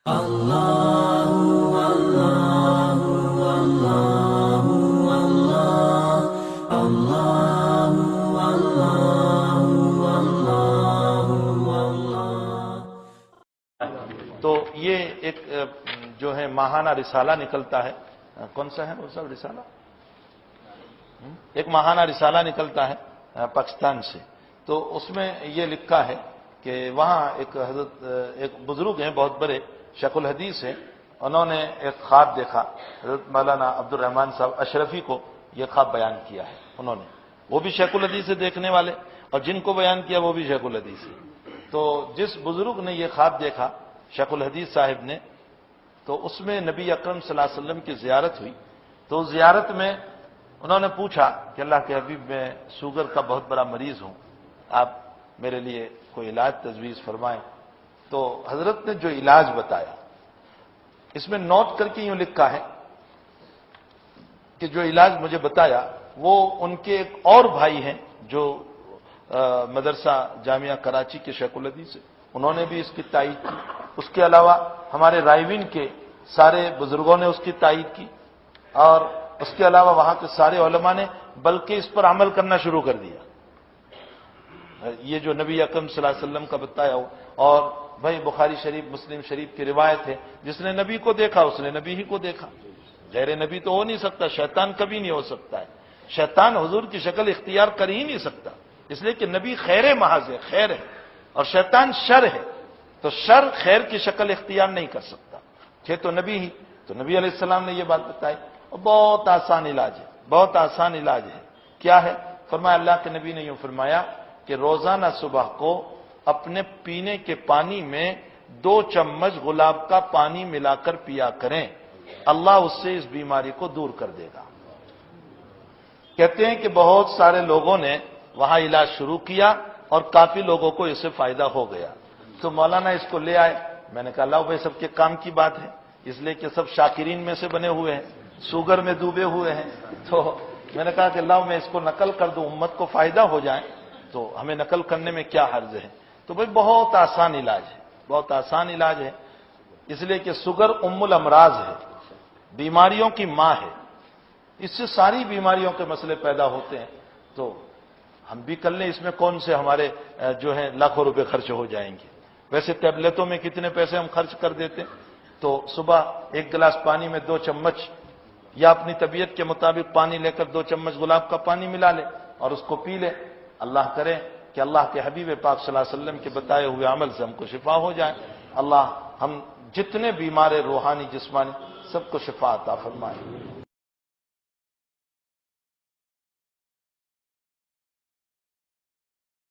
تو یہ ایک جو ہے ماہانہ رسالہ نکلتا ہے، کون سا ہے وہ سب رسالہ؟ ایک ماہانہ رسالہ نکلتا ہے پاکستان سے، تو اس میں یہ لکھا ہے کہ وہاں ایک بزرگ ہیں بہت بڑے، شیخ الحدیث ہیں، انہوں نے ایک خواب دیکھا، حضرت مولانا عبد الرحمن صاحب اشرفی کو یہ خواب بیان کیا ہے انہوں نے، وہ بھی شیخ الحدیث سے دیکھنے والے، اور جن کو بیان کیا وہ بھی شیخ الحدیث ہے۔ تو جس بزرگ نے یہ خواب دیکھا شیخ الحدیث صاحب نے، تو اس میں نبی اکرم صلی اللہ علیہ وسلم کی زیارت ہوئی، تو زیارت میں انہوں نے پوچھا کہ اللہ کے حبیب میں شوگر کا بہت بڑا مریض ہوں، آپ میرے لیے کوئی علاج تجویز فرمائیں۔ تو حضرت نے جو علاج بتایا، اس میں نوٹ کر کے یوں لکھا ہے کہ جو علاج مجھے بتایا وہ ان کے ایک اور بھائی ہیں جو مدرسہ جامعہ کراچی کے شیخ الحدیث سے، انہوں نے بھی اس کی تائید کی، اس کے علاوہ ہمارے رائیوین کے سارے بزرگوں نے اس کی تائید کی، اور اس کے علاوہ وہاں کے سارے علماء نے بلکہ اس پر عمل کرنا شروع کر دیا، یہ جو نبی اکرم صلی اللہ علیہ وسلم کا بتایا ہو۔ اور بھائی بخاری شریف مسلم شریف کی روایت ہے، جس نے نبی کو دیکھا اس نے نبی ہی کو دیکھا، غیر نبی تو ہو نہیں سکتا، شیطان کبھی نہیں ہو سکتا ہے، شیطان حضور کی شکل اختیار کر ہی نہیں سکتا، اس لیے کہ نبی خیر محض ہے، خیر ہے، اور شیطان شر ہے، تو شر خیر کی شکل اختیار نہیں کر سکتا، تھے تو نبی ہی، تو نبی علیہ السلام نے یہ بات بتائی، اور بہت آسان علاج ہے، بہت آسان علاج ہے۔ کیا ہے؟ فرمایا اللہ کے نبی نے یوں فرمایا کہ روزانہ صبح کو اپنے پینے کے پانی میں 2 چمچ گلاب کا پانی ملا کر پیا کریں، اللہ اس سے اس بیماری کو دور کر دے گا۔ کہتے ہیں کہ بہت سارے لوگوں نے وہاں علاج شروع کیا اور کافی لوگوں کو اس سے فائدہ ہو گیا، تو مولانا اس کو لے آئے، میں نے کہا اللہ بھائی سب کے کام کی بات ہے، اس لیے کہ سب شاکرین میں سے بنے ہوئے ہیں، شوگر میں ڈوبے ہوئے ہیں، تو میں نے کہا کہ اللہ میں اس کو نقل کر دوں، امت کو فائدہ ہو جائے، تو ہمیں نقل کرنے میں کیا حرج ہے؟ تو بھائی بہت آسان علاج ہے، بہت آسان علاج ہے، اس لیے کہ شوگر ام الامراض ہے، بیماریوں کی ماں ہے، اس سے ساری بیماریوں کے مسئلے پیدا ہوتے ہیں، تو ہم بھی کر لیں، اس میں کون سے ہمارے جو ہیں لاکھوں روپے خرچ ہو جائیں گے، ویسے ٹیبلٹوں میں کتنے پیسے ہم خرچ کر دیتے ہیں، تو صبح 1 گلاس پانی میں 2 چمچ یا اپنی طبیعت کے مطابق پانی لے کر 2 چمچ گلاب کا پانی ملا لے اور اس کو پی لے، اللہ کرے کہ اللہ کے حبیب پاک صلی اللہ علیہ وسلم کے بتائے ہوئے عمل سے ہم کو شفا ہو جائے، اللہ ہم جتنے بیمار روحانی جسمانی سب کو شفا عطا فرمائے۔